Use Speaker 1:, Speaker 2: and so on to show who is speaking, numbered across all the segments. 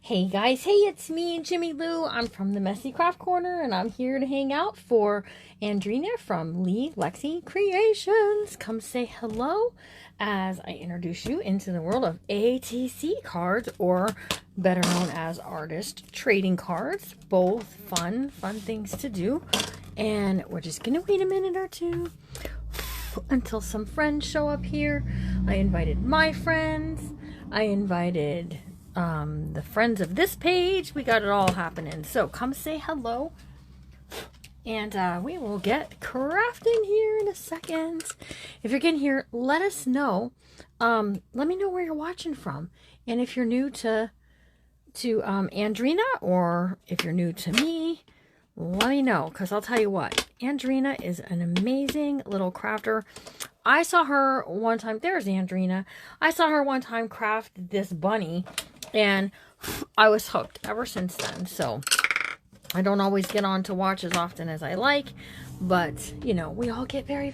Speaker 1: Hey guys, hey, it's me, Jimmy Lou. I'm from the Messy Craft Corner, and I'm here to hang out for Andrina from Lee Lexi Creations. Come say hello as I introduce you into the world of ATC cards, or better known as artist trading cards. Both fun things to do. And we're just gonna wait a minute or two until some friends show up here. I invited my friends. I invited the friends of this page. We got it all happening. So come say hello. And we will get crafting here in a second. If you're getting here, let us know. Let me know where you're watching from. And if you're new to Andrina, or if you're new to me, let me know, because I'll tell you what, Andrina is an amazing little crafter. I saw her one time. There's Andrina. I saw her one time craft this bunny, and I was hooked ever since then. So I don't always get on to watch as often as I like, but you know, we all get very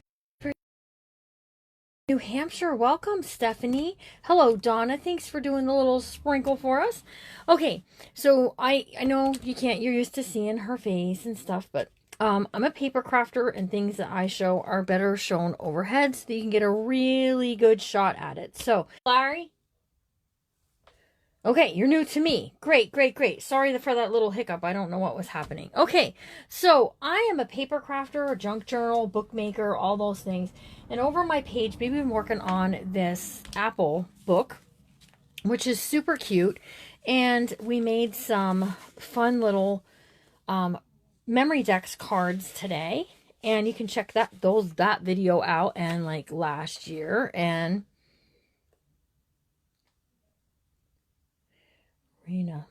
Speaker 1: New Hampshire. Welcome, Stephanie. Hello, Donna. Thanks for doing the little sprinkle for us. Okay, so I know you're used to seeing her face and stuff, but I'm a paper crafter, and things that I show are better shown overhead so that you can get a really good shot at it. So, Larry. Okay, you're new to me. Great. Sorry for that little hiccup. I don't know what was happening. Okay, so I am a paper crafter, a junk journal, bookmaker, all those things. And over my page, we've been working on this Apple book, which is super cute. And we made some fun little Memory-Dex cards today. And you can check that video out, and like last year. And Rena.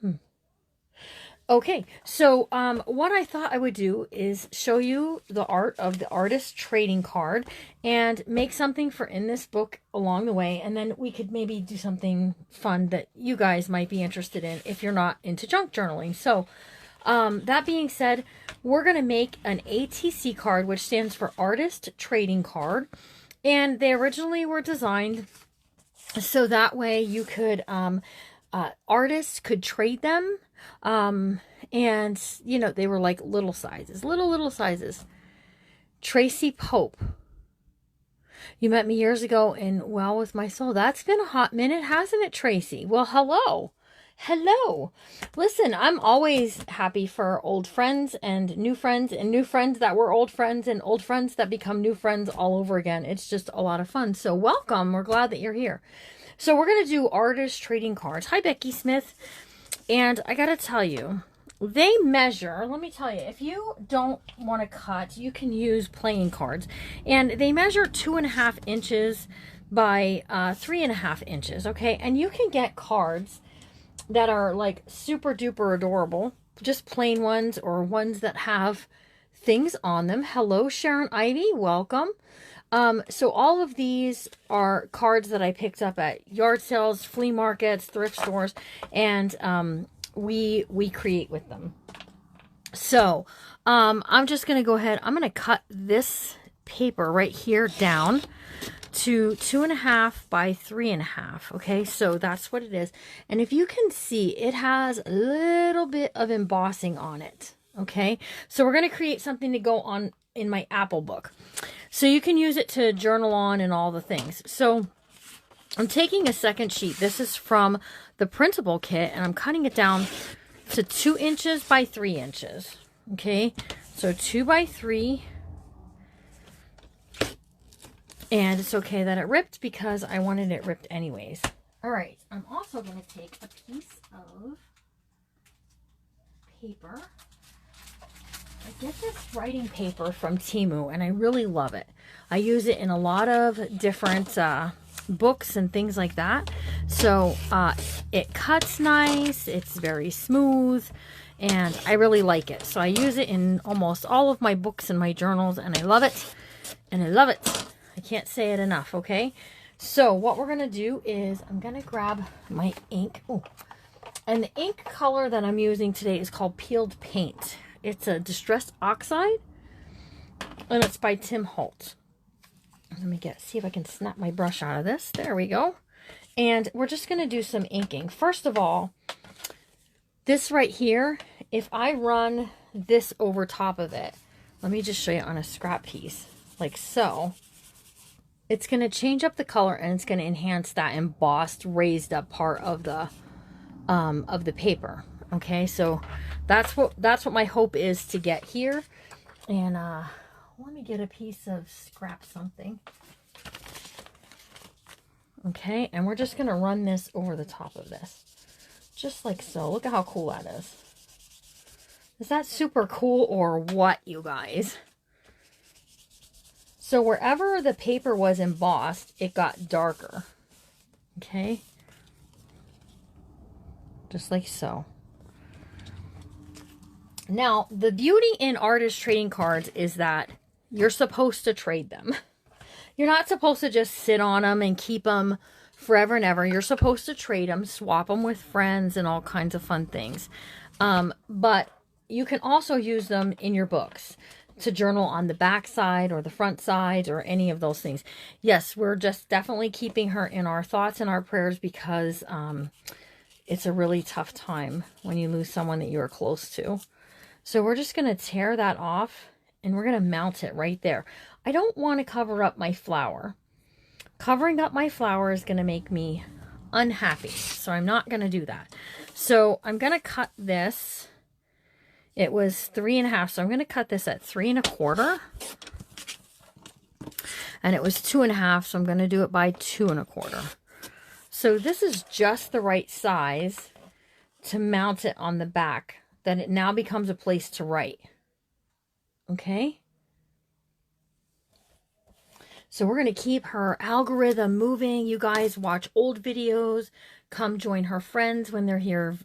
Speaker 1: Okay, so what I thought I would do is show you the art of the artist trading card and make something for in this book along the way, and then we could maybe do something fun that you guys might be interested in if you're not into junk journaling. So that being said, we're going to make an ATC card, which stands for Artist Trading Card, and they originally were designed so that way you could artists could trade them, and you know, they were like little sizes. Tracy Pope, you met me years ago in Well With My Soul. That's been a hot minute, hasn't it, Tracy? Well, hello. Listen, I'm always happy for old friends and new friends that were old friends and old friends that become new friends all over again. It's just a lot of fun. So welcome. We're glad that you're here. So we're going to do artist trading cards. Hi, Becky Smith. And I got to tell you, they measure, let me tell you, if you don't want to cut, you can use playing cards. And they measure 2.5 inches by 3.5 inches, okay? And you can get cards that are like super duper adorable, just plain ones, or ones that have things on them. Hello, Sharon Ivy. Welcome. So all of these are cards that I picked up at yard sales, flea markets, thrift stores, and we create with them. So I'm just going to go ahead. I'm going to cut this paper right here down to 2.5 by 3.5. Okay, so that's what it is. And if you can see, it has a little bit of embossing on it. Okay, so we're going to create something to go on in my Apple book. So you can use it to journal on and all the things. So I'm taking a second sheet. This is from the printable kit, and I'm cutting it down to 2 inches by 3 inches. Okay, so 2 by 3. And it's okay that it ripped, because I wanted it ripped anyways. All right, I'm also going to take a piece of paper. I get this writing paper from Temu, and I really love it. I use it in a lot of different books and things like that. So it cuts nice, it's very smooth, and I really like it. So I use it in almost all of my books and my journals, and I love it. I can't say it enough, okay? So what we're going to do is I'm going to grab my ink. Oh, and the ink color that I'm using today is called Peeled Paint. It's a Distressed Oxide, and it's by Tim Holtz. Let me see if I can snap my brush out of this. There we go. And we're just going to do some inking. First of all, This right here, if I run this over top of it, let me just show you on a scrap piece, like so, it's going to change up the color and it's going to enhance that embossed, raised up part of the paper. Okay, so that's what my hope is to get here. And let me get a piece of scrap something. Okay, and we're just going to run this over the top of this. Just like so. Look at how cool that is. Is that super cool or what, you guys? So wherever the paper was embossed, it got darker. Okay? Just like so. Now, the beauty in artist trading cards is that you're supposed to trade them. You're not supposed to just sit on them and keep them forever and ever. You're supposed to trade them, swap them with friends, and all kinds of fun things. But you can also use them in your books to journal on the back side or the front side or any of those things. Yes, we're just definitely keeping her in our thoughts and our prayers because it's a really tough time when you lose someone that you're close to. So we're just going to tear that off and we're going to mount it right there. I don't want to cover up my flower. Covering up my flower is going to make me unhappy. So I'm not going to do that. So I'm going to cut this. It was 3.5. So I'm going to cut this at 3 1/4. And it was 2.5. So I'm going to do it by 2 1/4. So this is just the right size to mount it on the back. That it now becomes a place to write. Okay? So we're going to keep her algorithm moving. You guys watch old videos. Come join her friends when they're here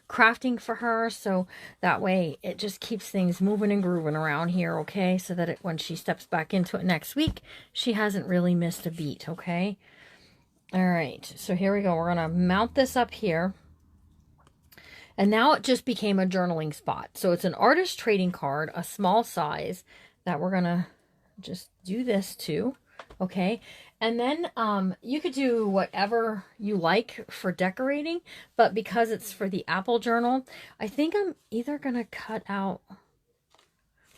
Speaker 1: crafting for her. So that way it just keeps things moving and grooving around here, okay? So that when she steps back into it next week, she hasn't really missed a beat, okay? All right. So here we go. We're going to mount this up here. And now it just became a journaling spot. So it's an artist trading card, a small size, that we're going to just do this to, okay? And then you could do whatever you like for decorating, but because it's for the apple journal, I think I'm either going to cut out,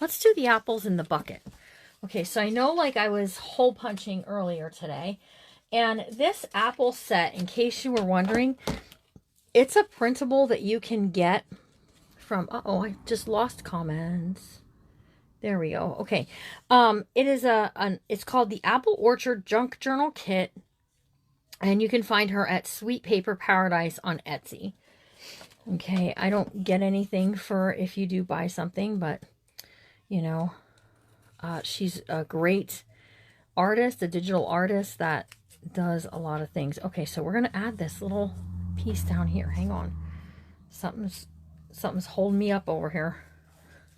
Speaker 1: let's do the apples in the bucket. Okay, so I know like I was hole punching earlier today, and this apple set, in case you were wondering, it's a printable that you can get from, uh-oh, I just lost comments. There we go. Okay. It is it's called the Apple Orchard Junk Journal Kit. And you can find her at Sweet Paper Paradise on Etsy. Okay. I don't get anything for if you do buy something, but, you know, she's a great artist, a digital artist that does a lot of things. Okay. So we're going to add this little piece down here. Hang on. Something's holding me up over here.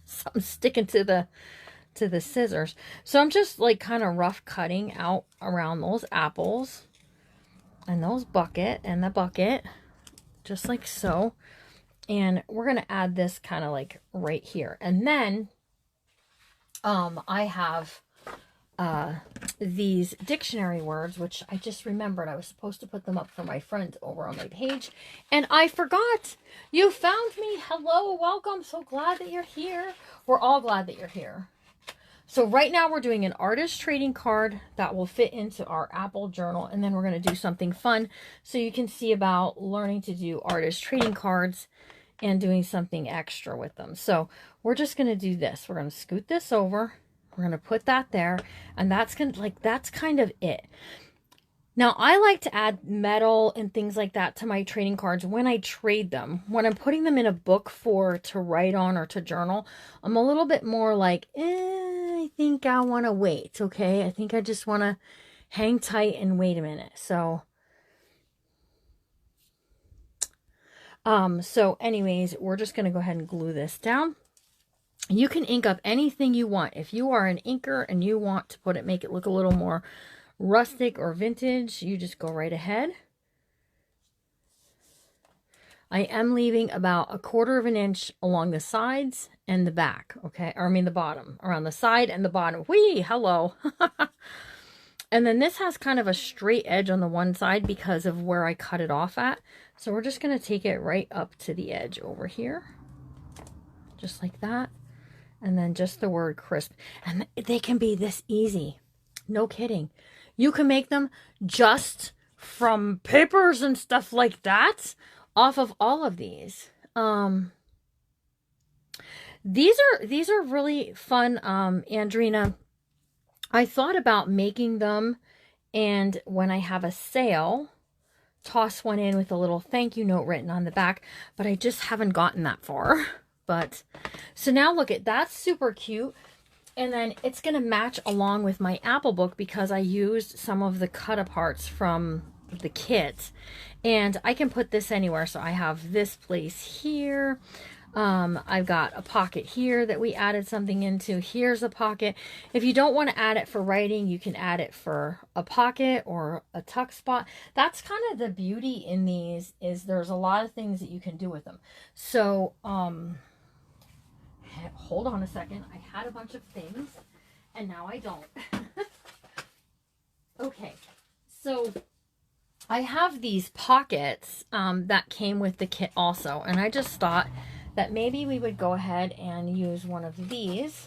Speaker 1: Something's sticking to the scissors. So I'm just like kind of rough cutting out around those apples and those bucket and the bucket, just like so. And we're going to add this kind of like right here. And then I have these dictionary words, which I just remembered I was supposed to put them up for my friends over on my page, and I forgot. You found me. Hello, welcome. So glad that you're here. We're all glad that you're here. So right now we're doing an artist trading card that will fit into our Apple journal, and then we're going to do something fun so you can see about learning to do artist trading cards and doing something extra with them. So we're just going to do this. We're going to scoot this over. We're going to put that there, and that's kind of it. Now, I like to add metal and things like that to my trading cards when I trade them. When I'm putting them in a book to write on or to journal, I'm a little bit more like, I think I want to wait, okay? I think I just want to hang tight and wait a minute. So anyways, we're just going to go ahead and glue this down. You can ink up anything you want. If you are an inker and you want to make it look a little more rustic or vintage, you just go right ahead. I am leaving about 1/4 of an inch along the sides and the back, okay? Or I mean the bottom, around the side and the bottom. Whee! Hello. And then this has kind of a straight edge on the one side because of where I cut it off at. So we're just going to take it right up to the edge over here. Just like that. And then just the word crisp. And they can be this easy. No kidding. You can make them just from papers and stuff like that off of all of these. These are really fun, Andrina. I thought about making them, and when I have a sale, toss one in with a little thank you note written on the back, but I just haven't gotten that far. But so now look at that's super cute. And then it's going to match along with my Apple book because I used some of the cut aparts from the kit. And I can put this anywhere. So I have this place here. I've got a pocket here that we added something into. Here's a pocket. If you don't want to add it for writing, you can add it for a pocket or a tuck spot. That's kind of the beauty in these, is there's a lot of things that you can do with them. So, hold on a second. I had a bunch of things and now I don't. Okay. So I have these pockets, that came with the kit also. And I just thought that maybe we would go ahead and use one of these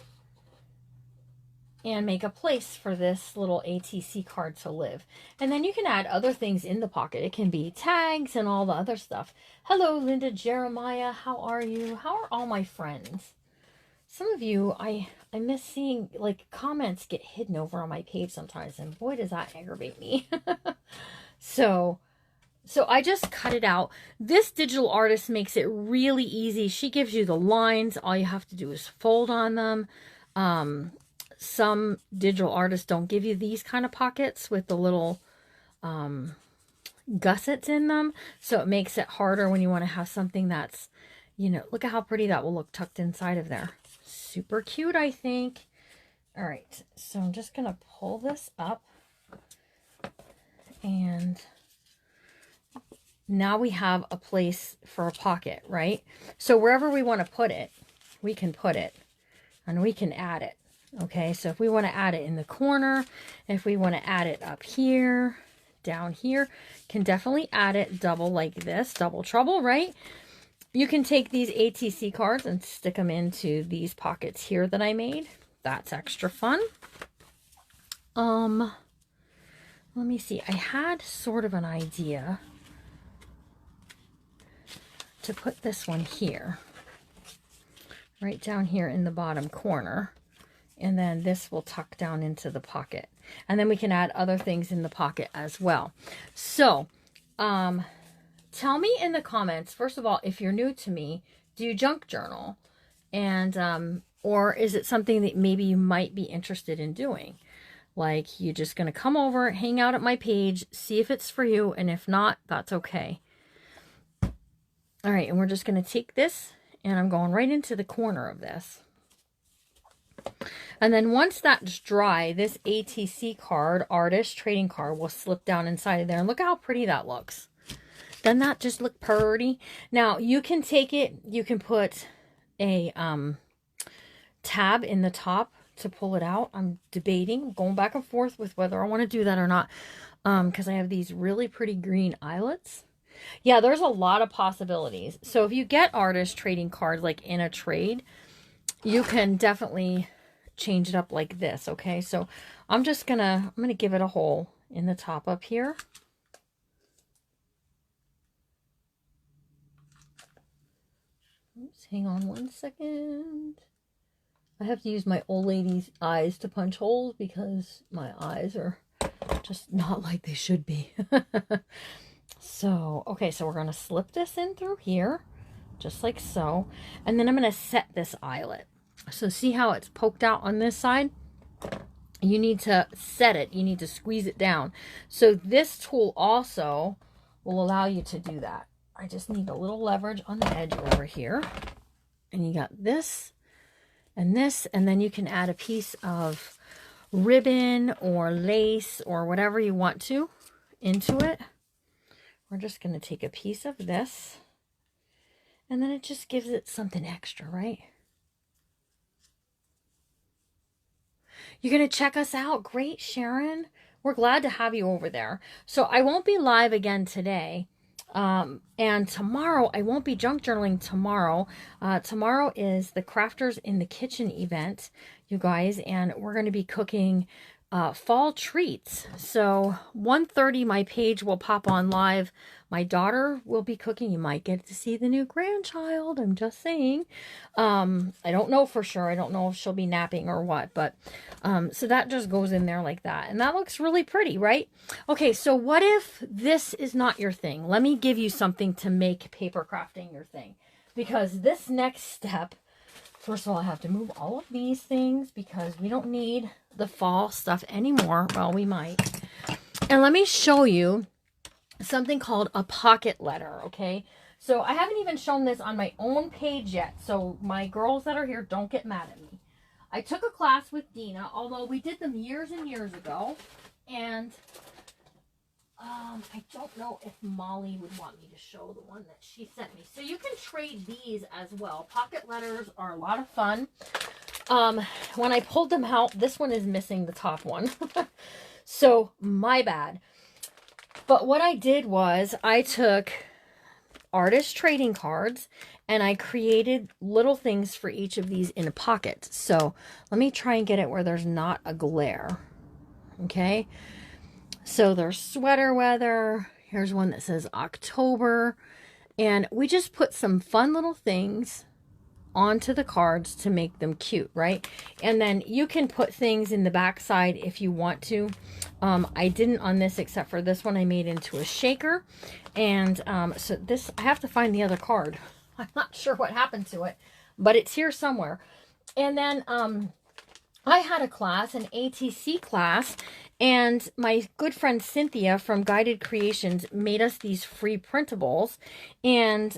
Speaker 1: and make a place for this little ATC card to live. And then you can add other things in the pocket. It can be tags and all the other stuff. Hello, Linda Jeremiah. How are you? How are all my friends? Some of you, I miss seeing, like, comments get hidden over on my page sometimes. And boy, does that aggravate me. So I just cut it out. This digital artist makes it really easy. She gives you the lines. All you have to do is fold on them. Some digital artists don't give you these kind of pockets with the little gussets in them. So it makes it harder when you want to have something that's, you know, look at how pretty that will look tucked inside of there. Super cute, I think. All right, so I'm just going to pull this up. And now we have a place for a pocket, right? So wherever we want to put it, we can put it and we can add it. Okay, so if we want to add it in the corner, if we want to add it up here, down here, can definitely add it double like this, double trouble, right? You can take these ATC cards and stick them into these pockets here that I made. That's extra fun. Let me see. I had sort of an idea to put this one here, right down here in the bottom corner. And then this will tuck down into the pocket. And then we can add other things in the pocket as well. So, tell me in the comments, first of all, if you're new to me, do you junk journal? And, or is it something that maybe you might be interested in doing? Like, you're just going to come over, hang out at my page, see if it's for you. And if not, that's okay. All right. And we're just going to take this and I'm going right into the corner of this. And then once that's dry, this ATC card, artist trading card, will slip down inside of there. And look how pretty that looks. Doesn't that just look pretty? Now, you can take it, you can put a tab in the top to pull it out. I'm debating, going back and forth with whether I want to do that or not. Because I have these really pretty green eyelets. Yeah, there's a lot of possibilities. So if you get artist trading cards like in a trade, you can definitely change it up like this. Okay, so I'm gonna give it a hole in the top up here. Oops, hang on one second. I have to use my old lady's eyes to punch holes because my eyes are just not like they should be. So, okay, so we're going to slip this in through here, just like so. And then I'm going to set this eyelet. So see how it's poked out on this side? You need to set it. You need to squeeze it down. So this tool also will allow you to do that. I just need a little leverage on the edge over here. And you got this, and then you can add a piece of ribbon or lace or whatever you want to into it. We're just going to take a piece of this, and then it just gives it something extra, right? You're going to check us out. Great, Sharon. we're glad to have you over there. So I won't be live again today. And tomorrow, I won't be junk journaling tomorrow. Tomorrow is the Crafters in the Kitchen event, you guys, and we're going to be cooking fall treats. So 1:30 my page will pop on live. My daughter will be cooking. You might get to see the new grandchild. I'm just saying. I don't know for sure. I don't know if she'll be napping or what, but so that just goes in there like that. And that looks really pretty, right? Okay, so what if this is not your thing? Let me give you something to make paper crafting your thing. Because this next step, first of all, I have to move all of these things because we don't need the fall stuff anymore. Well, we might. And let me show you something called a pocket letter, okay? So I haven't even shown this on my own page yet. So my girls that are here, don't get mad at me. I took a class with Dina, although we did them years and years ago. And I don't know if Molly would want me to show the one that she sent me. So you can trade these as well. Pocket letters are a lot of fun. When I pulled them out, this one is missing the top one. So my bad. But what I did was I took artist trading cards and I created little things for each of these in a pocket. So let me try and get it where there's not a glare. Okay. So there's sweater weather. Here's one that says October. And we just put some fun little things onto the cards to make them cute, right? And then you can put things in the back side if you want to. I didn't on this except for this one I made into a shaker. And so this, I have to find the other card. I'm not sure what happened to it, but it's here somewhere. And then I had a class, an ATC class, and my good friend Cynthia from Guided Creations made us these free printables. And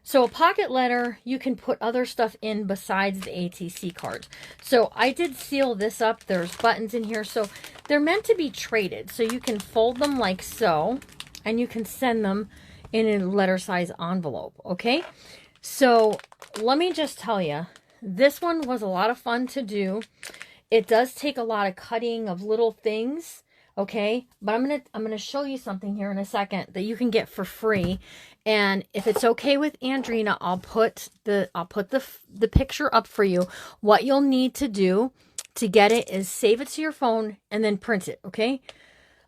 Speaker 1: so a pocket letter, you can put other stuff in besides the ATC cards. So I did seal this up. There's buttons in here. So they're meant to be traded. So you can fold them like so, and you can send them in a letter size envelope. Okay. So let me just tell you, this one was a lot of fun to do. It does take a lot of cutting of little things, okay? But I'm gonna show you something here in a second that you can get for free. And if it's okay with Andrina, I'll put the picture up for you. What you'll need to do to get it is save it to your phone and then print it, okay?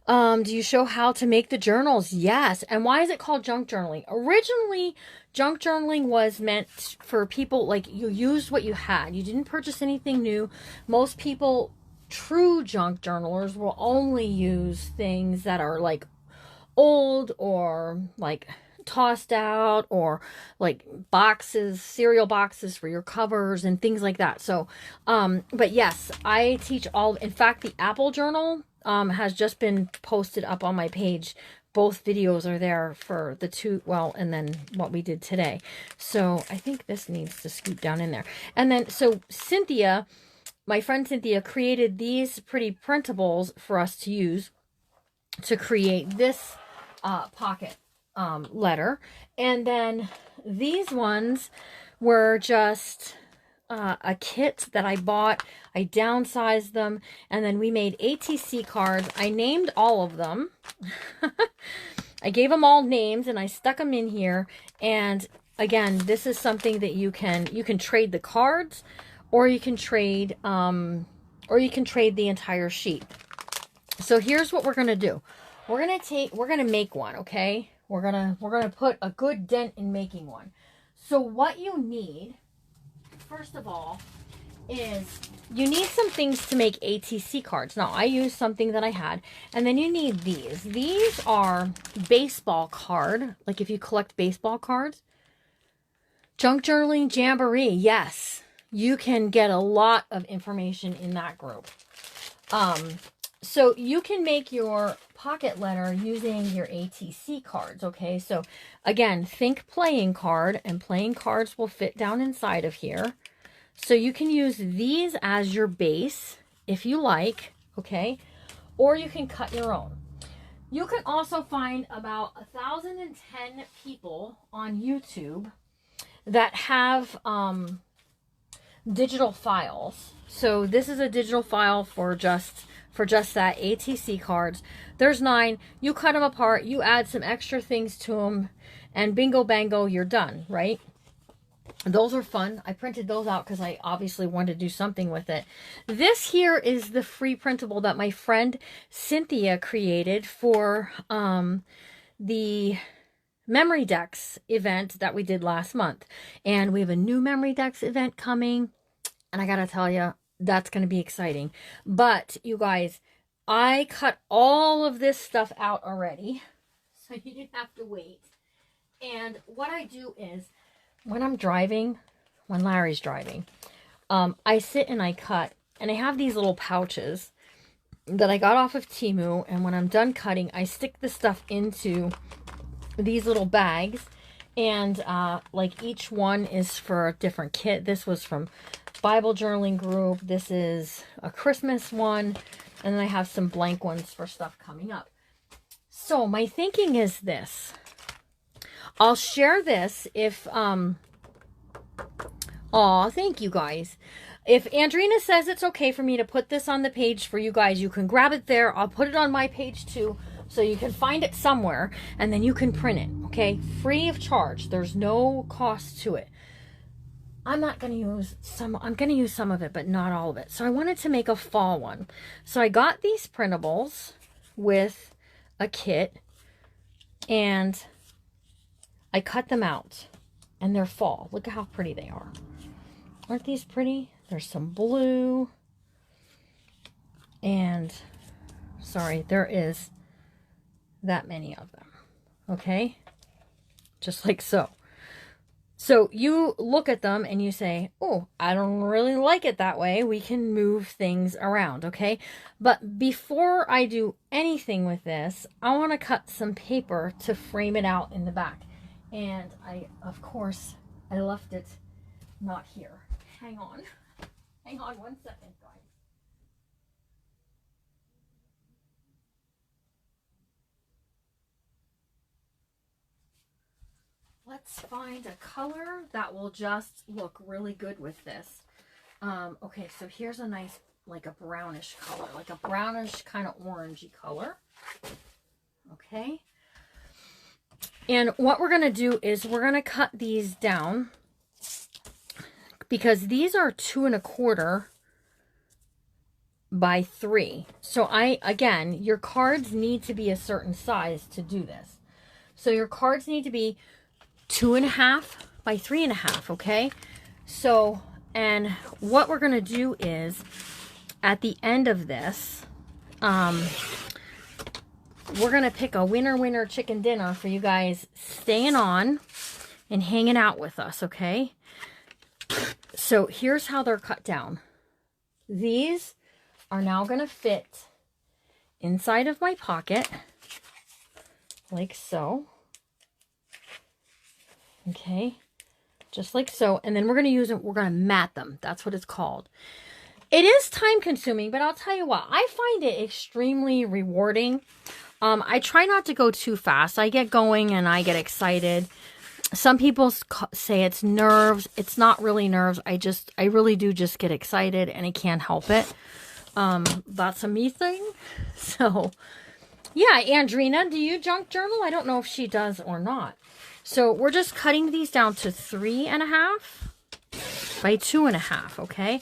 Speaker 1: Do you show how to make the journals? Yes. And why is it called junk journaling? Originally, junk journaling was meant for people, like, you used what you had. You didn't purchase anything new. Most people, true junk journalers, will only use things that are, like, old or, like, tossed out, or, like, boxes, cereal boxes for your covers and things like that. So, but yes, I teach all, in fact, the Apple Journal has just been posted up on my page. Both videos are there for the two, well, and then what we did today. So I think this needs to scoot down in there. And then, so Cynthia, my friend Cynthia, created these pretty printables for us to use to create this pocket letter. And then these ones were just a kit that I bought. I downsized them, and then we made ATC cards. I named all of them. I gave them all names, and I stuck them in here. And again, this is something that you can trade the cards, or you can trade the entire sheet. So here's what we're gonna do. We're gonna make one, okay? We're gonna put a good dent in making one. So what you need, first of all, is you need some things to make ATC cards. Now, I used something that I had. And then you need these. These are baseball card. Like if you collect baseball cards. Junk Journaling Jamboree. Yes. You can get a lot of information in that group. So you can make your pocket letter using your ATC cards. Okay. So again, think playing card, and playing cards will fit down inside of here. So you can use these as your base if you like, okay? Or you can cut your own. You can also find about 1,010 people on YouTube that have digital files. So this is a digital file for just that, ATC cards. There's 9. You cut them apart, you add some extra things to them, and bingo bango, you're done, right? Those are fun. I printed those out because I obviously wanted to do something with it. This here is the free printable that my friend Cynthia created for the Memory Decks event that we did last month. And we have a new Memory Decks event coming. And I gotta tell you, that's going to be exciting. But you guys, I cut all of this stuff out already, so you didn't have to wait. And what I do is, when I'm driving, when Larry's driving, I sit and I cut. And I have these little pouches that I got off of Temu. And when I'm done cutting, I stick the stuff into these little bags. And like each one is for a different kit. This was from Bible journaling group. This is a Christmas one. And then I have some blank ones for stuff coming up. So my thinking is this. I'll share this if, aw, thank you guys. If Andrina says it's okay for me to put this on the page for you guys, you can grab it there. I'll put it on my page too, so you can find it somewhere, and then you can print it, okay? Free of charge. There's no cost to it. I'm not going to use some, I'm going to use some of it, but not all of it. So I wanted to make a fall one. So I got these printables with a kit, and I cut them out, and they're fall. Look at how pretty they are. Aren't these pretty? There's some blue, and sorry, there is that many of them. Okay? Just like so. So you look at them and you say, oh, I don't really like it that way. We can move things around, okay? But before I do anything with this, I want to cut some paper to frame it out in the back. And of course, I left it not here. Hang on. Hang on 1 second, guys. Let's find a color that will just look really good with this. Okay, so here's a nice, like a brownish color, like a brownish kind of orangey color. Okay. And what we're going to do is we're going to cut these down because these are 2 1/4 by 3. So again, your cards need to be a certain size to do this. So your cards need to be 2 1/2 by 3 1/2, okay? So, and what we're going to do is, at the end of this, we're going to pick a winner chicken dinner for you guys staying on and hanging out with us, okay? So, here's how they're cut down. These are now going to fit inside of my pocket, like so. Okay, just like so. And then we're going to use them, we're going to mat them. That's what it's called. It is time consuming, but I'll tell you what, I find it extremely rewarding. I try not to go too fast. I get going and I get excited. Some people say it's nerves. It's not really nerves. I really do just get excited and I can't help it. That's a me thing. So yeah, Andrina, do you junk journal? I don't know if she does or not. So we're just cutting these down to 3 1/2 by 2 1/2, okay?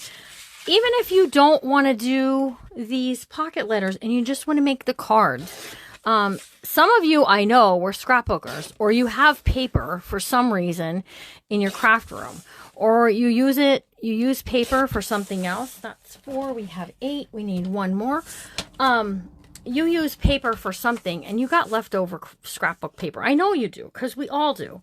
Speaker 1: Even if you don't want to do these pocket letters and you just want to make the cards. Some of you I know were scrapbookers, or you have paper for some reason in your craft room, or you use paper for something else. That's 4. We have 8. We need 1 more. You use paper for something and you got leftover scrapbook paper. I know you do, because we all do.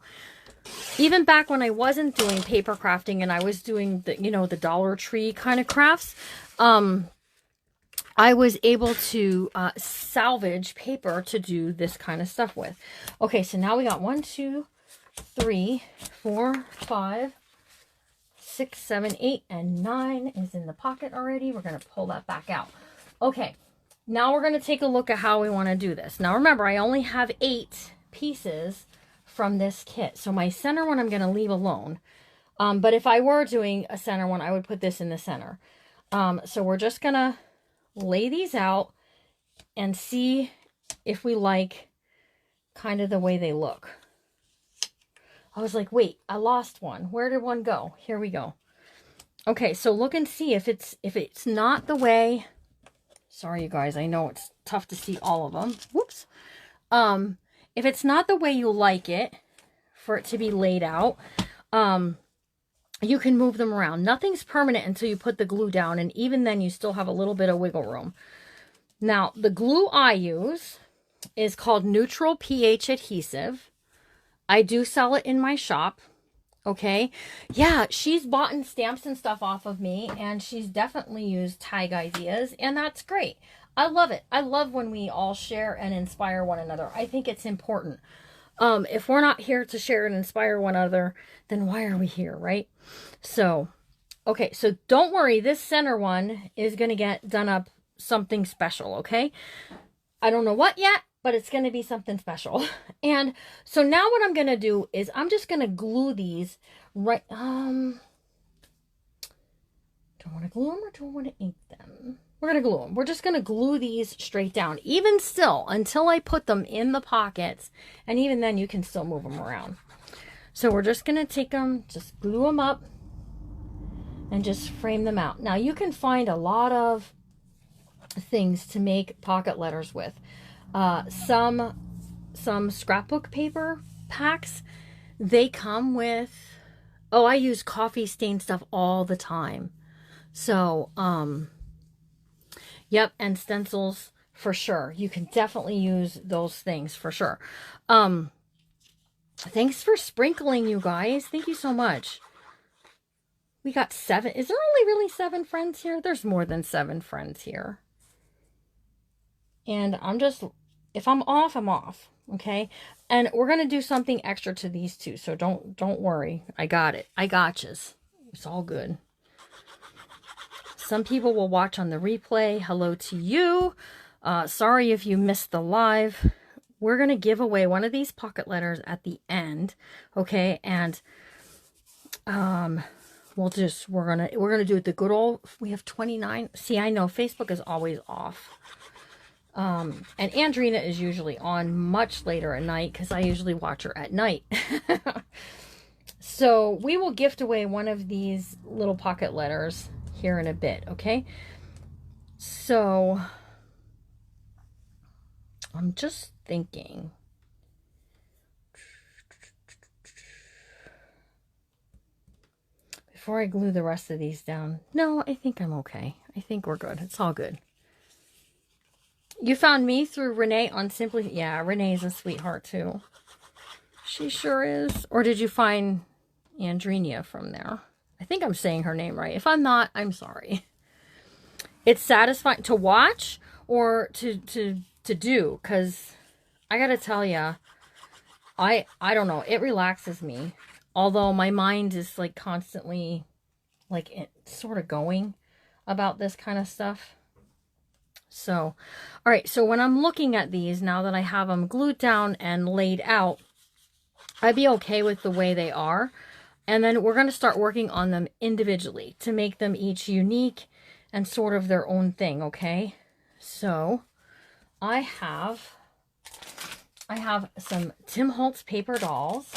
Speaker 1: Even back when I wasn't doing paper crafting and I was doing the, the Dollar Tree kind of crafts, I was able to salvage paper to do this kind of stuff with. Okay, so now we got 1, 2, 3, 4, 5, 6, 7, 8, and 9 is in the pocket already. We're going to pull that back out. Okay. Now we're going to take a look at how we want to do this. Now remember, I only have 8 pieces from this kit. So my center one I'm going to leave alone. But if I were doing a center one, I would put this in the center. So we're just going to lay these out and see if we like kind of the way they look. I was like, wait, I lost one. Where did one go? Here we go. Okay, so look and see if it's not the way. Sorry, you guys. I know it's tough to see all of them. Whoops. If it's not the way you like it for it to be laid out, you can move them around. Nothing's permanent until you put the glue down, and even then you still have a little bit of wiggle room. Now, the glue I use is called Neutral pH Adhesive. I do sell it in my shop. Okay. Yeah, she's bought stamps and stuff off of me, and she's definitely used tag ideas, and that's great. I love it. I love when we all share and inspire one another. I think it's important. If we're not here to share and inspire one another, then why are we here, right? So, okay, so don't worry. This center one is going to get done up something special, okay? I don't know what yet, but it's going to be something special. And so now what I'm going to do is I'm just going to glue these right, do I want to glue them or do I want to ink them? We're going to glue them. We're just going to glue these straight down, even still, until I put them in the pockets. And even then, you can still move them around. So we're just going to take them, just glue them up, and just frame them out. Now, you can find a lot of things to make pocket letters with. Some scrapbook paper packs, they come with, oh, I use coffee stain stuff all the time. So, yep, and stencils for sure. You can definitely use those things for sure. Thanks for sprinkling, you guys. Thank you so much. We got 7. Is there only really 7 friends here? There's more than 7 friends here. And I'm just, if I'm off, I'm off. Okay. And we're going to do something extra to these two. So don't worry. I got it. I gotchas. It's all good. Some people will watch on the replay. Hello to you. Sorry if you missed the live. We're going to give away one of these pocket letters at the end. Okay. And, we're going to do it the good old, we have 29. See, I know Facebook is always off. And Andrina is usually on much later at night because I usually watch her at night. So we will gift away one of these little pocket letters here in a bit, okay? So I'm just thinking. Before I glue the rest of these down. No, I think I'm okay. I think we're good. It's all good. You found me through Renee on Simply... Yeah, Renee's a sweetheart, too. She sure is. Or did you find Andrina from there? I think I'm saying her name right. If I'm not, I'm sorry. It's satisfying to watch or to do. Because I got to tell you, I don't know. It relaxes me. Although my mind is like constantly like sort of going about this kind of stuff. So, all right, so when I'm looking at these, now that I have them glued down and laid out, I'd be okay with the way they are. And then we're going to start working on them individually to make them each unique and sort of their own thing, okay? So, I have some Tim Holtz paper dolls.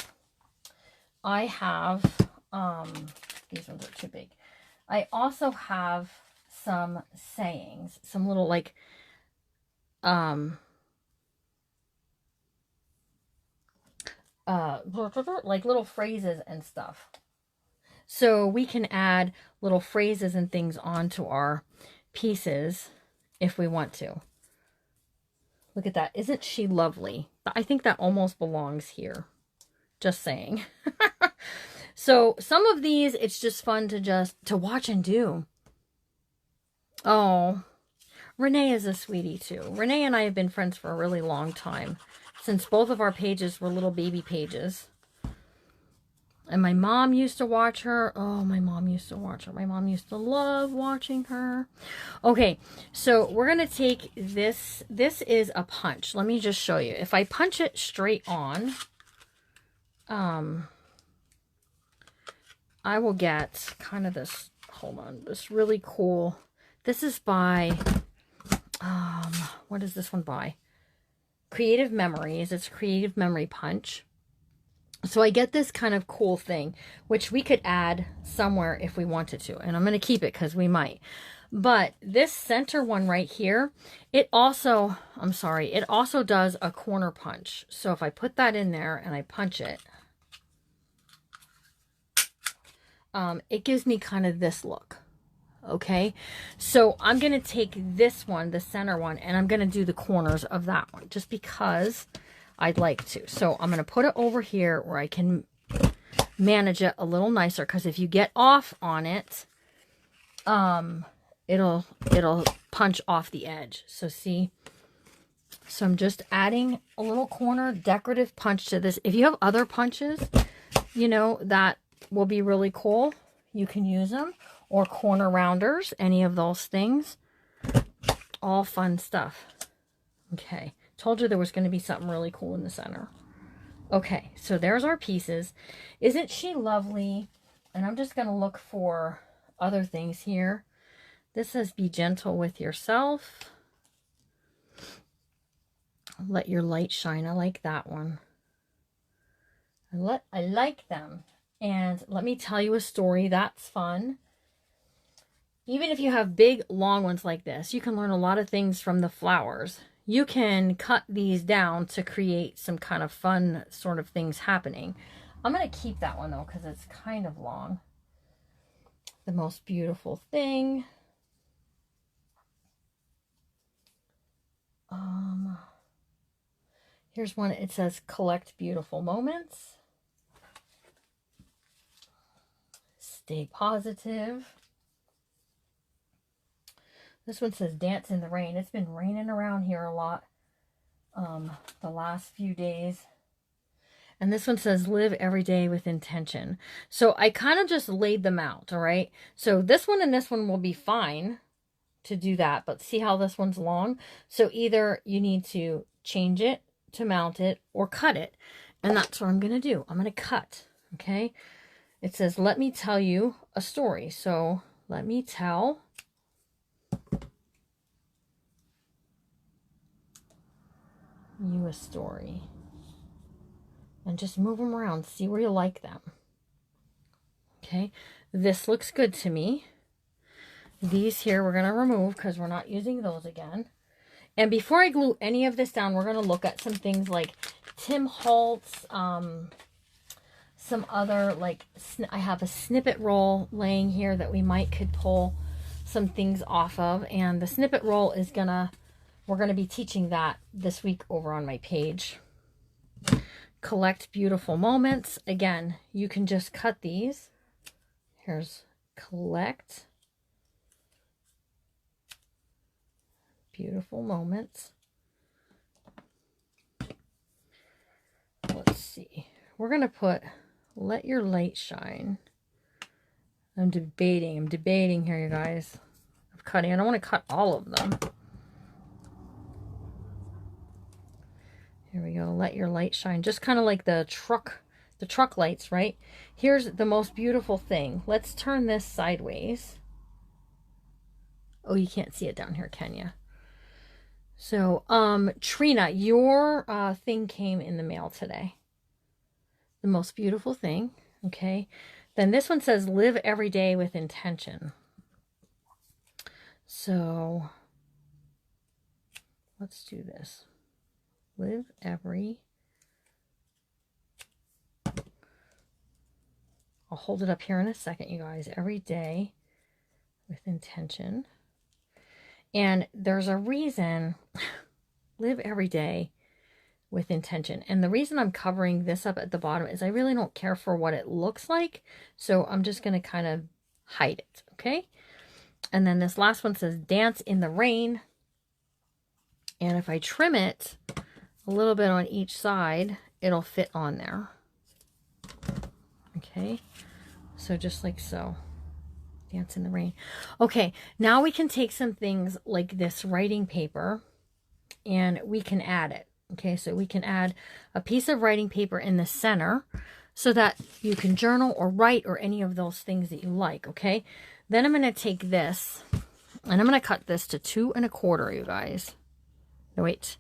Speaker 1: I have, these ones are too big. I also have some sayings, some little like little phrases and stuff. So we can add little phrases and things onto our pieces if we want to. Look at that. Isn't she lovely? I think that almost belongs here. Just saying. So some of these, it's just fun to watch and do. Oh, Renee is a sweetie too. Renee and I have been friends for a really long time, since both of our pages were little baby pages. And my mom used to watch her. Oh, my mom used to watch her. My mom used to love watching her. Okay, so we're going to take this. This is a punch. Let me just show you. If I punch it straight on, I will get kind of this, hold on, this really cool, this is by, what is this one by? Creative Memories. It's Creative Memory Punch. So I get this kind of cool thing, which we could add somewhere if we wanted to. And I'm going to keep it because we might. But this center one right here, it also, I'm sorry, it also does a corner punch. So if I put that in there and I punch it, it gives me kind of this look. Okay, so I'm going to take this one, the center one, and I'm going to do the corners of that one just because I'd like to. So I'm going to put it over here where I can manage it a little nicer, because if you get off on it, it'll punch off the edge. So see, so I'm just adding a little corner decorative punch to this. If you have other punches, you know, that will be really cool, you can use them, or corner rounders, any of those things. All fun stuff. Okay, told you there was going to be something really cool in the center. Okay, so there's our pieces. Isn't she lovely? And I'm just going to look for other things here. This says, be gentle with yourself. Let your light shine. I like that one. I like them. And let me tell you a story. That's fun. Even if you have big, long ones like this, you can learn a lot of things from the flowers. You can cut these down to create some kind of fun sort of things happening. I'm going to keep that one, though, because it's kind of long. The most beautiful thing. Here's one. It says, collect beautiful moments. Stay positive. This one says, dance in the rain. It's been raining around here a lot the last few days. And this one says, live every day with intention. So I kind of just laid them out, all right? So this one and this one will be fine to do that. But see how this one's long? So either you need to change it to mount it or cut it. And that's what I'm going to do. I'm going to cut, okay? It says, let me tell you a story. So let me tell you a story. And just move them around. See where you like them. Okay. This looks good to me. These here we're going to remove because we're not using those again. And before I glue any of this down, we're going to look at some things like Tim Holtz, some other, like, I have a snippet roll laying here that we could pull some things off of. And the snippet roll is we're going to be teaching that this week over on my page. Collect beautiful moments. Again, you can just cut these. Here's collect beautiful moments. Let's see. We're going to put let your light shine. I'm debating here, you guys. Of cutting. I don't want to cut all of them. Here we go. Let your light shine. Just kind of like the truck lights, right? Here's the most beautiful thing. Let's turn this sideways. Oh, you can't see it down here, can you? So, Trina, your thing came in the mail today. The most beautiful thing. Okay. Then this one says, live every day with intention. So, let's do this. Live every. I'll hold it up here in a second, you guys. Every day with intention. And there's a reason. Live every day with intention. And the reason I'm covering this up at the bottom is I really don't care for what it looks like. So I'm just going to kind of hide it. Okay. And then this last one says, dance in the rain. And if I trim it a little bit on each side, it'll fit on there. Okay, so just like so. Dance in the rain. Okay, now we can take some things like this writing paper and we can add it. Okay, so we can add a piece of writing paper in the center. so that you can journal or write or any of those things that you like, okay? Then I'm going to take this and I'm going to cut this to 2 1/4, you guys. No, wait.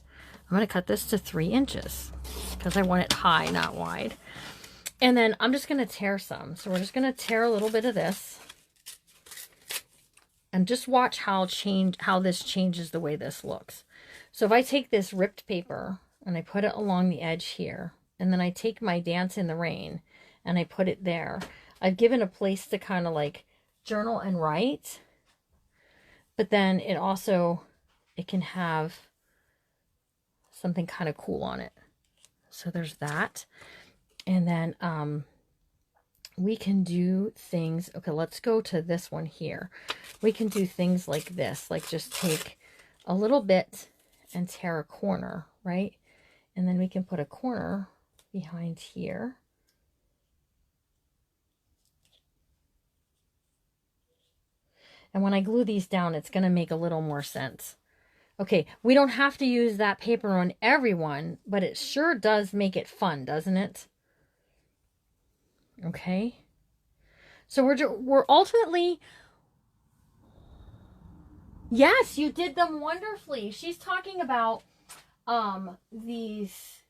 Speaker 1: I'm going to cut this to 3 inches because I want it high, not wide. And then I'm just going to tear some. So we're just going to tear a little bit of this. And just watch how this changes the way this looks. So if I take this ripped paper and I put it along the edge here, and then I take my Dance in the Rain and I put it there, I've given a place to kind of like journal and write. But then it can have something kind of cool on it. So there's that. And then we can do things. Okay, let's go to this one here. We can do things like this, like just take a little bit and tear a corner, right? And then we can put a corner behind here. And when I glue these down, it's going to make a little more sense. Okay, we don't have to use that paper on everyone, but it sure does make it fun, doesn't it? Okay. So we're ultimately... Yes, you did them wonderfully. She's talking about these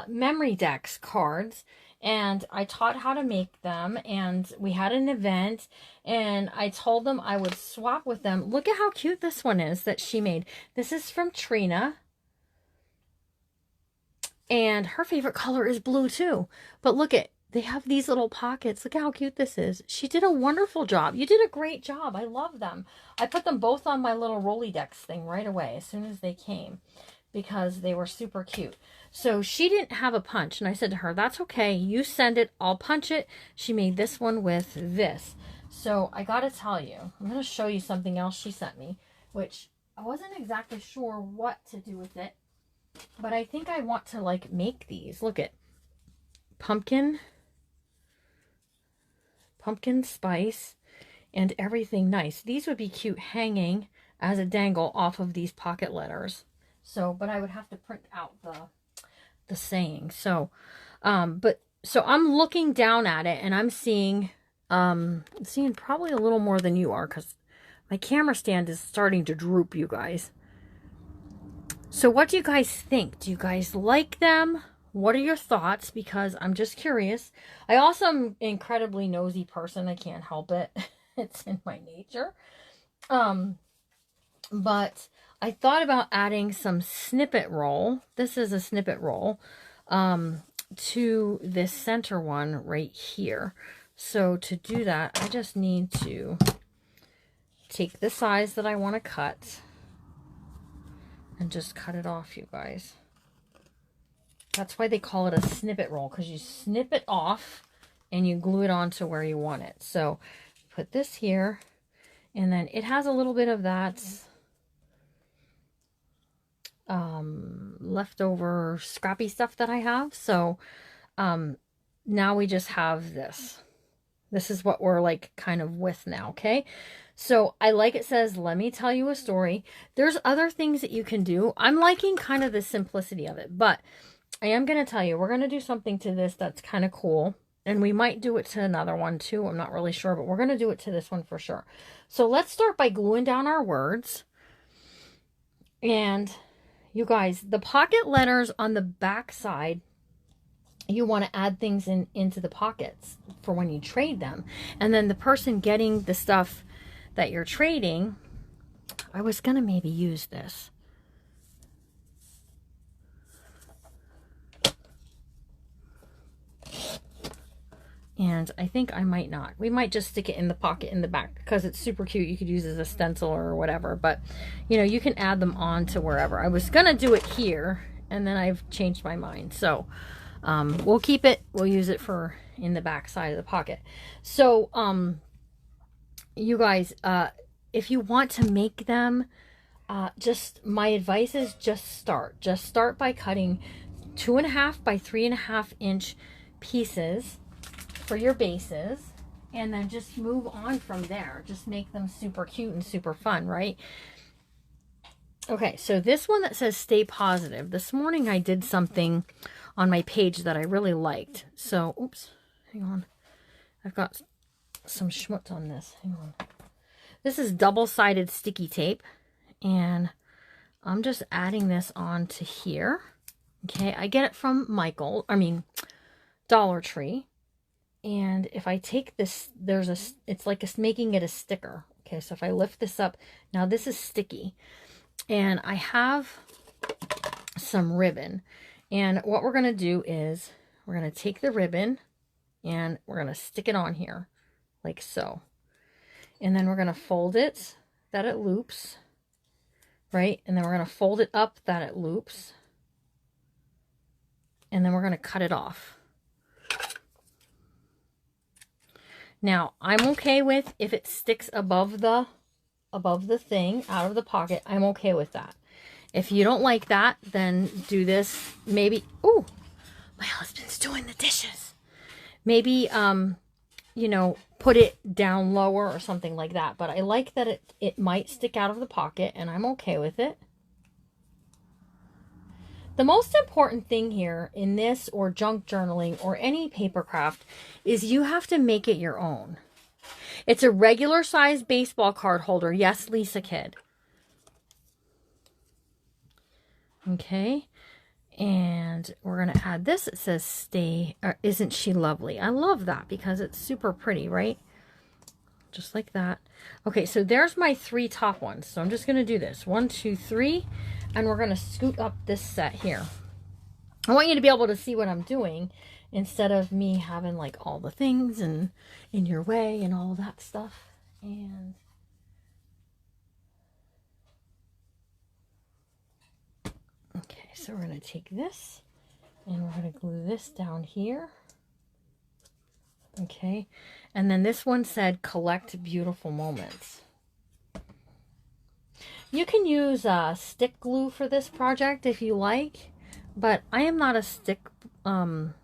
Speaker 1: memory decks cards, and I taught how to make them, and we had an event, and I told them I would swap with them. Look at how cute this one is that she made. This is from Trina, and her favorite color is blue too. But look at, they have these little pockets. Look at how cute this is. She did a wonderful job. You did a great job. I love them. I put them both on my little Rolodex thing right away as soon as they came because they were super cute. So she didn't have a punch, and I said to her, that's okay. You send it. I'll punch it. She made this one with this. So I got to tell you, I'm going to show you something else she sent me, which I wasn't exactly sure what to do with it, but I think I want to like make these. Look at pumpkin spice, and everything nice. These would be cute hanging as a dangle off of these pocket letters. So, but I would have to print out the saying. So, so I'm looking down at it and I'm seeing probably a little more than you are because my camera stand is starting to droop, you guys. So what do you guys think? Do you guys like them? What are your thoughts? Because I'm just curious. I also am an incredibly nosy person. I can't help it. It's in my nature. But I thought about adding some snippet roll. This is a snippet roll to this center one right here. So to do that, I just need to take the size that I want to cut and just cut it off, you guys. That's why they call it a snippet roll, because you snip it off and you glue it onto where you want it. So put this here, and then it has a little bit of that leftover scrappy stuff that I have. So now we just have this. This is what we're like kind of with now, okay? So I like it says, let me tell you a story. There's other things that you can do. I'm liking kind of the simplicity of it, but I am going to tell you, we're going to do something to this that's kind of cool. And we might do it to another one too. I'm not really sure, but we're going to do it to this one for sure. So let's start by gluing down our words. And you guys, the pocket letters on the back side, you want to add things into the pockets for when you trade them. And then the person getting the stuff that you're trading, I was going to maybe use this. And I think I might not. We might just stick it in the pocket in the back because it's super cute. You could use it as a stencil or whatever. But, you know, you can add them on to wherever. I was going to do it here, and then I've changed my mind. So, we'll keep it. We'll use it for in the back side of the pocket. So, you guys, if you want to make them, just my advice is just start. Just start by cutting 2.5 by 3.5 inch pieces for your bases, and then just move on from there. Just make them super cute and super fun, right? Okay, so this one that says stay positive. This morning I did something on my page that I really liked. So, oops, hang on. I've got some schmutz on this. Hang on. This is double-sided sticky tape, and I'm just adding this on to here. Okay, I get it from Dollar Tree. And if I take this, it's like making it a sticker. Okay, so if I lift this up, now this is sticky. And I have some ribbon. And what we're going to do is we're going to take the ribbon and we're going to stick it on here like so. And then we're going to fold it that it loops, right? And then we're going to fold it up that it loops. And then we're going to cut it off. Now, I'm okay with if it sticks above the thing out of the pocket. I'm okay with that. If you don't like that, then do this. Maybe, oh, my husband's doing the dishes. Maybe, you know, put it down lower or something like that. But I like that it might stick out of the pocket, and I'm okay with it. The most important thing here in this or junk journaling or any paper craft is you have to make it your own. It's a regular size baseball card holder. Yes, Lisa Kid. Okay. And we're going to add this. It says stay, or isn't she lovely? I love that because it's super pretty, right? Just like that. Okay, so there's my 3 top ones. So I'm just going to do this. 1, 2, 3. And we're going to scoot up this set here. I want you to be able to see what I'm doing instead of me having like all the things and in your way and all that stuff. And okay, so we're going to take this and we're going to glue this down here. Okay, and then this one said collect beautiful moments. You can use stick glue for this project if you like, but I am not a stick I'm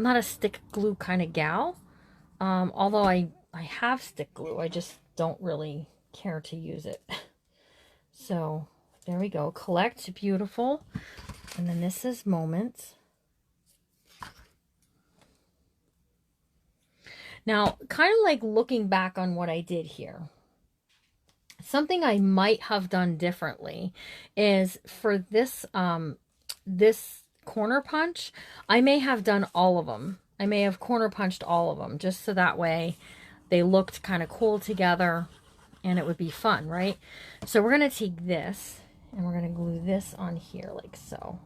Speaker 1: not a stick glue kind of gal. Although I have stick glue, I just don't really care to use it. So there we go. Collect beautiful. And then this is moments. Now, kind of like looking back on what I did here. Something I might have done differently is for this this corner punch, I may have done all of them. I may have corner punched all of them just so that way they looked kind of cool together and it would be fun, right? So we're going to take this and we're going to glue this on here like so.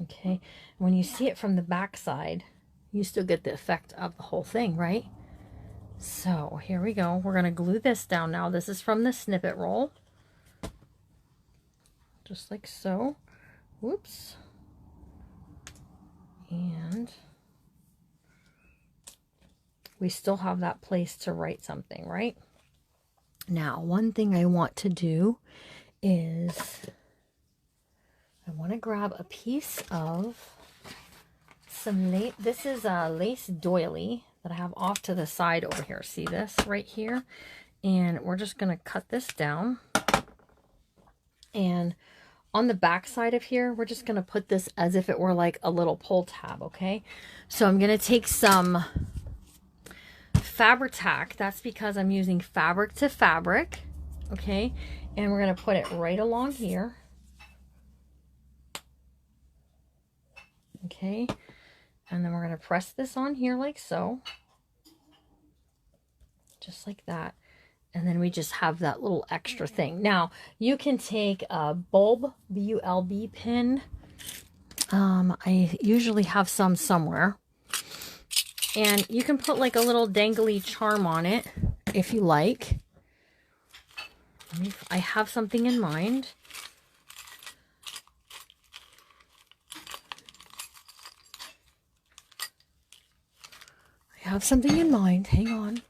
Speaker 1: Okay, when you see it from the back side, you still get the effect of the whole thing, right? So here we go. We're going to glue this down now. This is from the snippet roll. Just like so. Whoops. And we still have that place to write something, right? Now, one thing I want to do is I want to grab a piece of some lace. This is a lace doily that I have off to the side over here. See this right here? And we're just going to cut this down. And on the back side of here, we're just going to put this as if it were like a little pull tab, okay? So I'm going to take some Fabri-Tac. That's because I'm using fabric to fabric, okay? And we're going to put it right along here. Okay, and then we're going to press this on here like so. Just like that. And then we just have that little extra thing. Now, you can take a bulb, B-U-L-B pin. I usually have some somewhere. And you can put like a little dangly charm on it if you like. I have something in mind. I have something in mind. Hang on.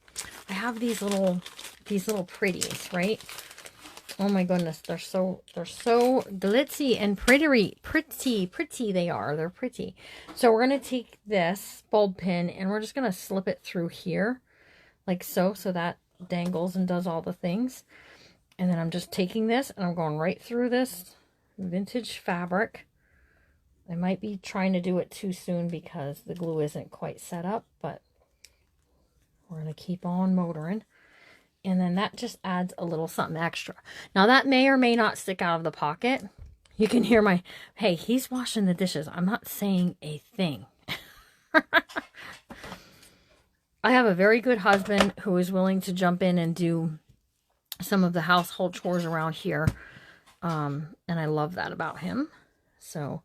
Speaker 1: I have these little pretties, right? Oh my goodness, they're so glitzy and pretty they are. They're pretty. So we're going to take this bulb pin and we're just going to slip it through here like so that dangles and does all the things. And then I'm just taking this and I'm going right through this vintage fabric. I might be trying to do it too soon because the glue isn't quite set up, but we're going to keep on motoring. And then that just adds a little something extra. Now that may or may not stick out of the pocket. You can hear my, hey, he's washing the dishes. I'm not saying a thing. I have a very good husband who is willing to jump in and do some of the household chores around here. And I love that about him. So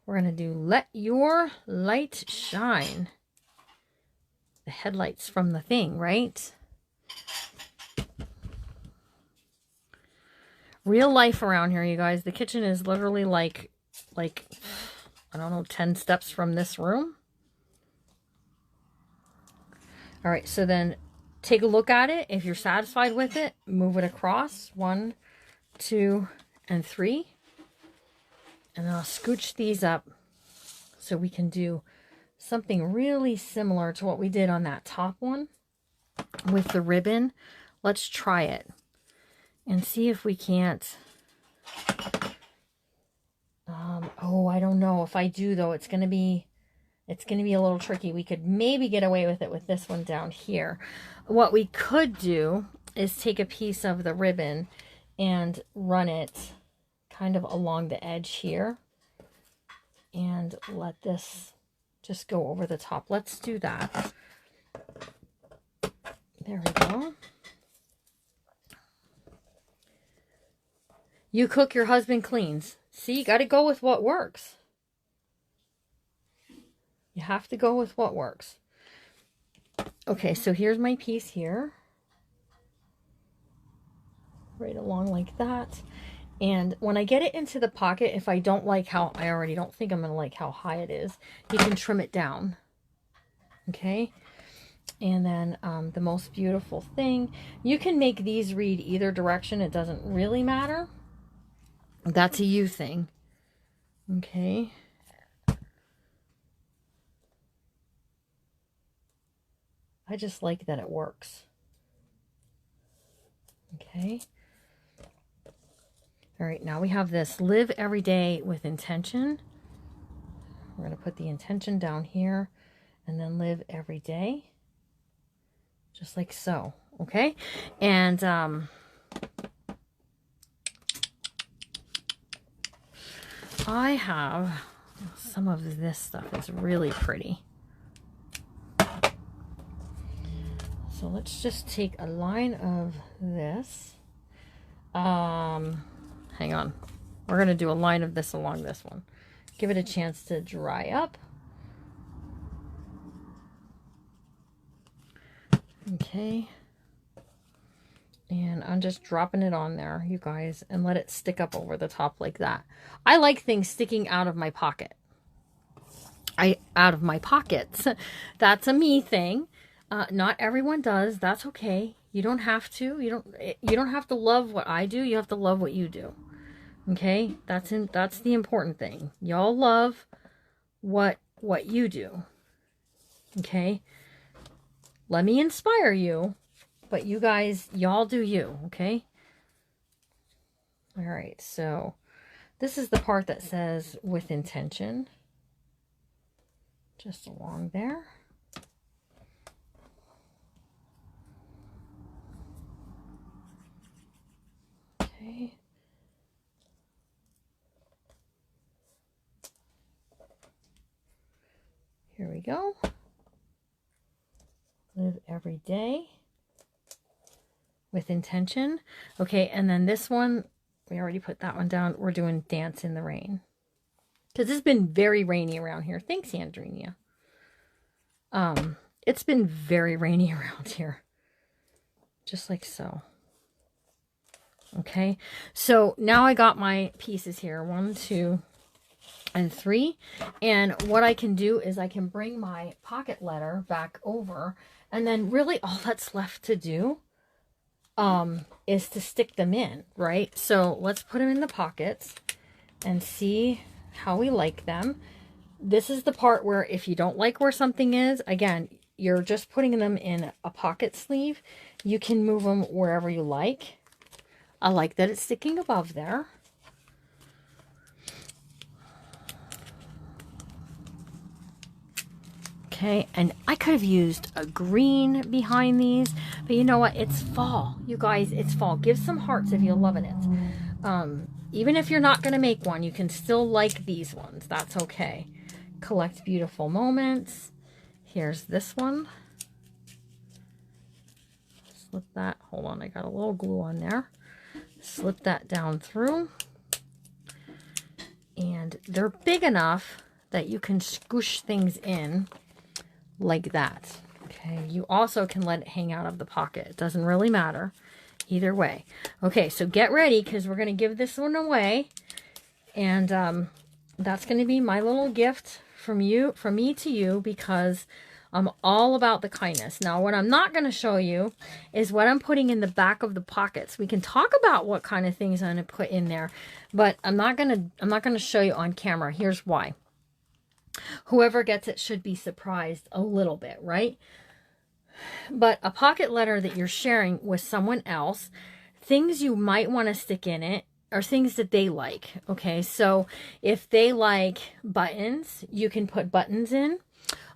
Speaker 1: we're going to do Let Your Light Shine. The headlights from the thing, right? Real life around here, you guys. The kitchen is literally like, I don't know, 10 steps from this room. All right, so then take a look at it. If you're satisfied with it, move it across. 1, 2, and 3. And then I'll scooch these up so we can do something really similar to what we did on that top one with the ribbon. Let's try it and see if we can't. Oh, I don't know. If I do, though, it's going to be a little tricky. We could maybe get away with it with this one down here. What we could do is take a piece of the ribbon and run it kind of along the edge here and let this just go over the top. Let's do that. There we go. You cook, your husband cleans. See, you got to go with what works. You have to go with what works. Okay, so here's my piece here. Right along like that. And when I get it into the pocket, if I don't like how, I already don't think I'm going to like how high it is, you can trim it down. Okay. And then the most beautiful thing, you can make these read either direction. It doesn't really matter. That's a you thing. Okay. I just like that it works. Okay. All right, now we have this Live Every Day with Intention. We're going to put the intention down here and then live every day. Just like so. Okay. And I have some of this stuff. It's really pretty. So let's just take a line of this. Hang on. We're going to do a line of this along this one. Give it a chance to dry up. Okay. And I'm just dropping it on there, you guys, and let it stick up over the top like that. I like things sticking out of my pocket. Out of my pockets. That's a me thing. Not everyone does. That's okay. You don't have to. You don't have to love what I do. You have to love what you do. Okay? That's the important thing. Y'all love what you do. Okay? Let me inspire you, but you guys, y'all do you, okay? All right, so this is the part that says with intention. Just along there. Okay. Here we go. Live every day with intention. Okay, and then this one, we already put that one down. We're doing Dance in the Rain. Because it's been very rainy around here. Thanks, Andrenia. It's been very rainy around here. Just like so. Okay, so now I got my pieces here. 1, 2, and 3. And what I can do is I can bring my pocket letter back over. And then really all that's left to do is to stick them in, right? So let's put them in the pockets and see how we like them. This is the part where if you don't like where something is, again, you're just putting them in a pocket sleeve. You can move them wherever you like. I like that it's sticking above there. Okay, and I could have used a green behind these, but you know what? It's fall. You guys, it's fall. Give some hearts if you're loving it. Even if you're not going to make one, you can still like these ones. That's okay. Collect beautiful moments. Here's this one. Slip that. Hold on, I got a little glue on there. Slip that down through. And they're big enough that you can squish things in like that. Okay, you also can let it hang out of the pocket. It doesn't really matter either way. Okay, so get ready because we're going to give this one away. And that's going to be my little gift from me to you, because I'm all about the kindness. Now, what I'm not going to show you is what I'm putting in the back of the pockets. We can talk about what kind of things I'm going to put in there, but I'm not going to show you on camera. Here's why. Whoever gets it should be surprised a little bit, right? But a pocket letter that you're sharing with someone else, things you might want to stick in it are things that they like. Okay, so if they like buttons, you can put buttons in.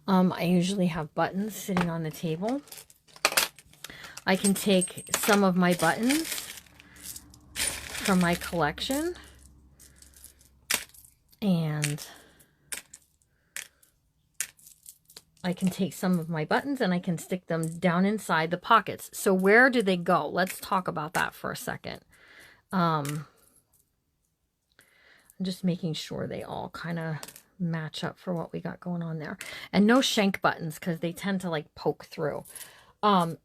Speaker 1: I usually have buttons sitting on the table. I can take some of my buttons from my collection and I can take some of my buttons and I can stick them down inside the pockets. So where do they go? Let's talk about that for a second. I'm just making sure they all kind of match up for what we got going on there. And no shank buttons because they tend to like poke through.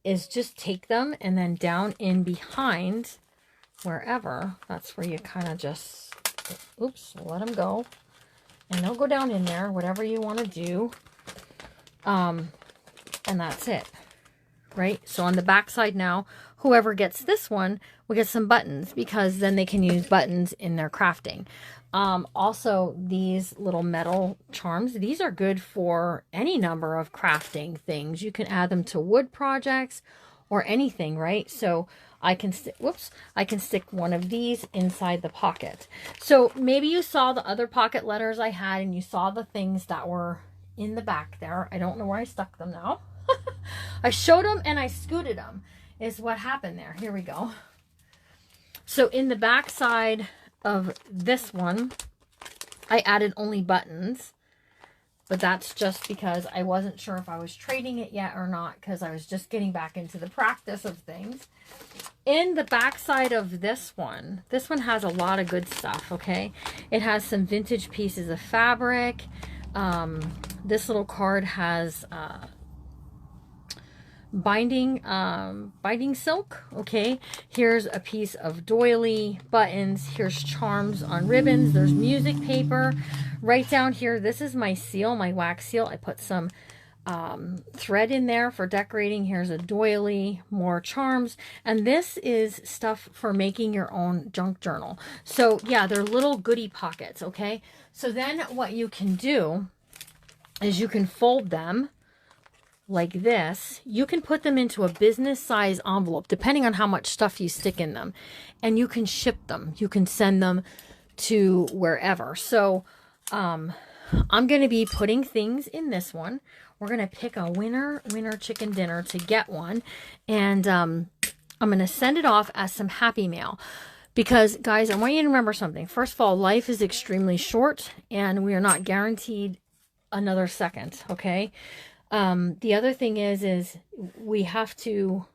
Speaker 1: Is just take them and then down in behind wherever. That's where you kind of just, oops, let them go. And they'll go down in there, whatever you want to do. And that's it, right? So on the back side now, whoever gets this one will get some buttons, because then they can use buttons in their crafting. Also, these little metal charms, these are good for any number of crafting things. You can add them to wood projects or anything, right? So I can stick one of these inside the pocket. So maybe you saw the other pocket letters I had and you saw the things that were in the back there. I don't know where I stuck them now. I showed them and I scooted them is what happened there. Here we go. So in the back side of this one, I added only buttons, but that's just because I wasn't sure if I was trading it yet or not, because I was just getting back into the practice of things. In the back side of this one has a lot of good stuff, okay? It has some vintage pieces of fabric. This little card has binding silk. Okay, here's a piece of doily, buttons, here's charms on ribbons, there's music paper. Right down here, this is my seal, my wax seal. I put some thread in there for decorating. Here's a doily, more charms, and this is stuff for making your own junk journal. So yeah, they're little goodie pockets. Okay, so then what you can do is you can fold them like this. You can put them into a business size envelope, depending on how much stuff you stick in them, and you can ship them. You can send them to wherever. So I'm going to be putting things in this one. We're going to pick a winner chicken dinner to get one, and I'm going to send it off as some happy mail. Because, guys, I want you to remember something. First of all, life is extremely short, and we are not guaranteed another second, okay? The other thing is we have to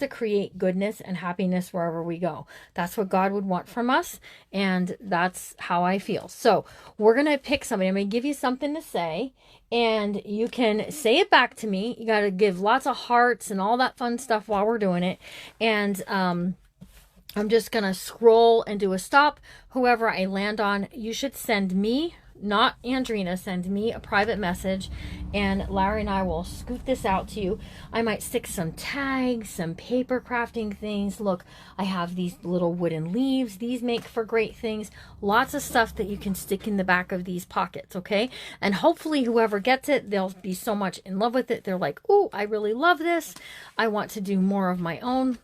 Speaker 1: create goodness and happiness wherever we go. That's what God would want from us, and that's how I feel. So we're going to pick somebody. I'm going to give you something to say, and you can say it back to me. You got to give lots of hearts and all that fun stuff while we're doing it. And I'm just going to scroll and do a stop. Whoever I land on, you should send me, not Andrina, send me a private message, and Larry and I will scoot this out to you. I might stick some tags, some paper crafting things. Look, I have these little wooden leaves. These make for great things. Lots of stuff that you can stick in the back of these pockets, okay? And hopefully whoever gets it, they'll be so much in love with it. They're like, oh, I really love this. I want to do more of my own.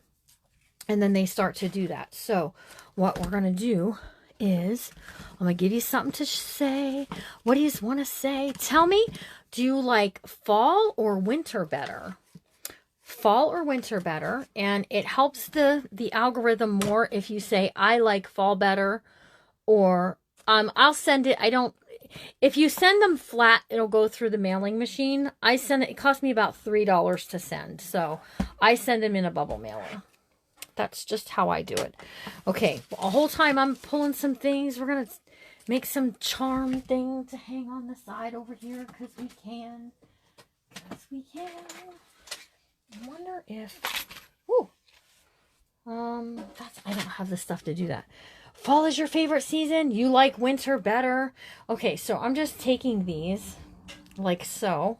Speaker 1: And then they start to do that. So what we're going to do is I'm going to give you something to say. What do you want to say? Tell me. Do you like fall or winter better? Fall or winter better, and it helps the algorithm more if you say I like fall better, or I'll send it. I don't, if you send them flat, it'll go through the mailing machine. I send it, it cost me about $3 to send, so I send them in a bubble mailer. That's just how I do it. Okay, the whole time I'm pulling some things. We're gonna make some charm thing to hang on the side over here because we can. Because we can. I wonder if, I don't have the stuff to do that. Fall is your favorite season? You like winter better? Okay, so I'm just taking these like so,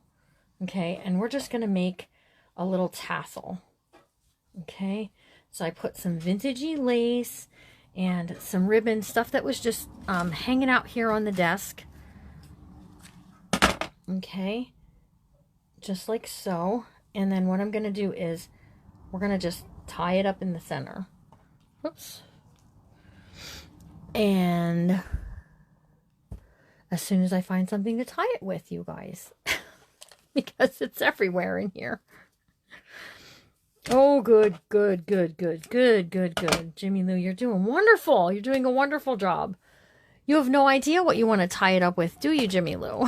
Speaker 1: okay, and we're just going to make a little tassel, okay? So I put some vintagey lace and some ribbon, stuff that was just hanging out here on the desk, okay, just like so. And then what I'm going to do is we're going to just tie it up in the center. Oops. And as soon as I find something to tie it with, you guys, because it's everywhere in here. Oh, good, good, good, good, good, good, good. Jimmy Lou, you're doing wonderful. You're doing a wonderful job. You have no idea what you want to tie it up with, do you, Jimmy Lou?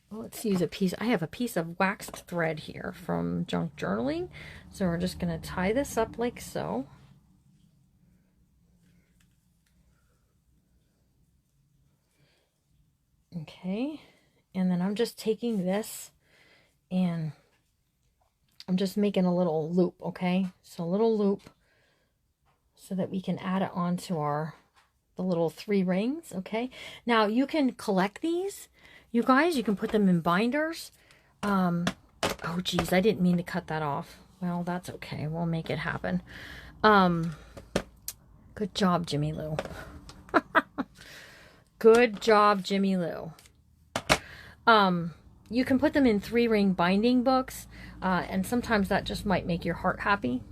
Speaker 1: Let's use a piece. I have a piece of waxed thread here from Junk Journaling. So we're just going to tie this up like so. Okay. And then I'm just taking this and I'm just making a little loop, okay? So a little loop so that we can add it onto the little 3 rings, okay? Now you can collect these. You guys, you can put them in binders. Oh, geez, I didn't mean to cut that off. Well, that's okay. We'll make it happen. Good job, Jimmy Lou. Good job, Jimmy Lou. You can put them in 3-ring binding books, and sometimes that just might make your heart happy.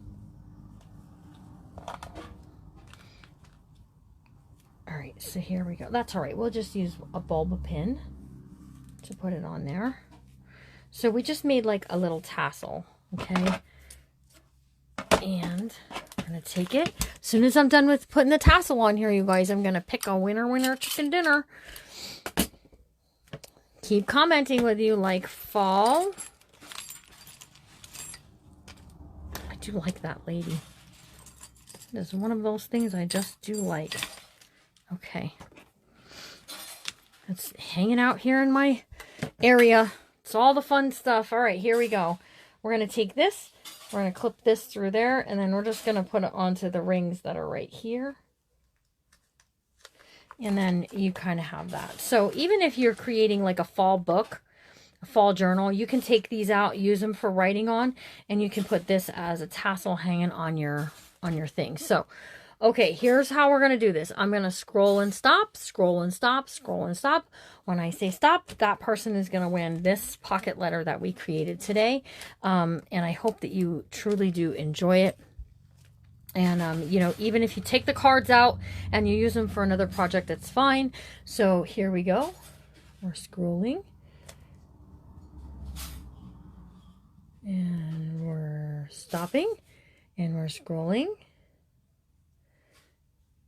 Speaker 1: All right, so here we go. That's all right. We'll just use a bulb pin to put it on there. So we just made like a little tassel, okay? And I'm going to take it. As soon as I'm done with putting the tassel on here, you guys, I'm going to pick a winner chicken dinner. Keep commenting whether you like fall. I do like that lady. It's one of those things I just do like. Okay. It's hanging out here in my area. It's all the fun stuff. All right, here we go. We're going to take this. We're going to clip this through there. And then we're just going to put it onto the rings that are right here. And then you kind of have that. So even if you're creating like a fall book, a fall journal, you can take these out, use them for writing on. And you can put this as a tassel hanging on your thing. So okay, here's how we're going to do this. I'm going to scroll and stop, scroll and stop, scroll and stop. When I say stop, that person is going to win this pocket letter that we created today. And I hope that you truly do enjoy it. And, you know, even if you take the cards out and you use them for another project, that's fine. So here we go. We're scrolling. And we're stopping. And we're scrolling.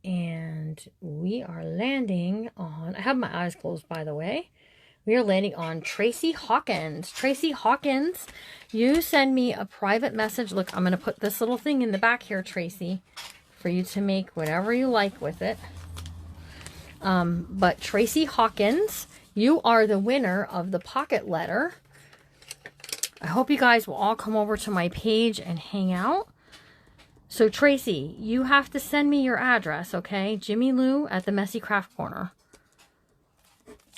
Speaker 1: And we are landing on, I have my eyes closed, by the way. We are landing on Tracy Hawkins. Tracy Hawkins, you send me a private message. Look, I'm going to put this little thing in the back here, Tracy, for you to make whatever you like with it. But Tracy Hawkins, you are the winner of the pocket letter. I hope you guys will all come over to my page and hang out. So Tracy, you have to send me your address, okay? Jimmy Lou at the Messy Craft Corner.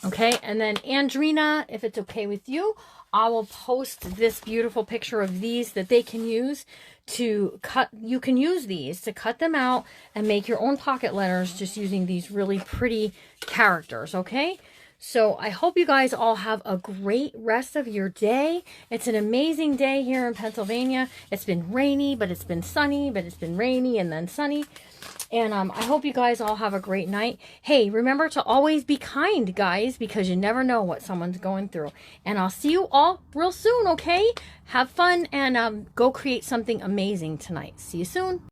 Speaker 1: Okay, and then Andrina, if it's okay with you, I will post this beautiful picture of these that they can use to cut. You can use these to cut them out and make your own pocket letters just using these really pretty characters, okay? So I hope you guys all have a great rest of your day. It's an amazing day here in Pennsylvania. It's been rainy, but it's been sunny, but it's been rainy and then sunny. And I hope you guys all have a great night. Hey, remember to always be kind, guys, because you never know what someone's going through. And I'll see you all real soon, okay? Have fun and go create something amazing tonight. See you soon.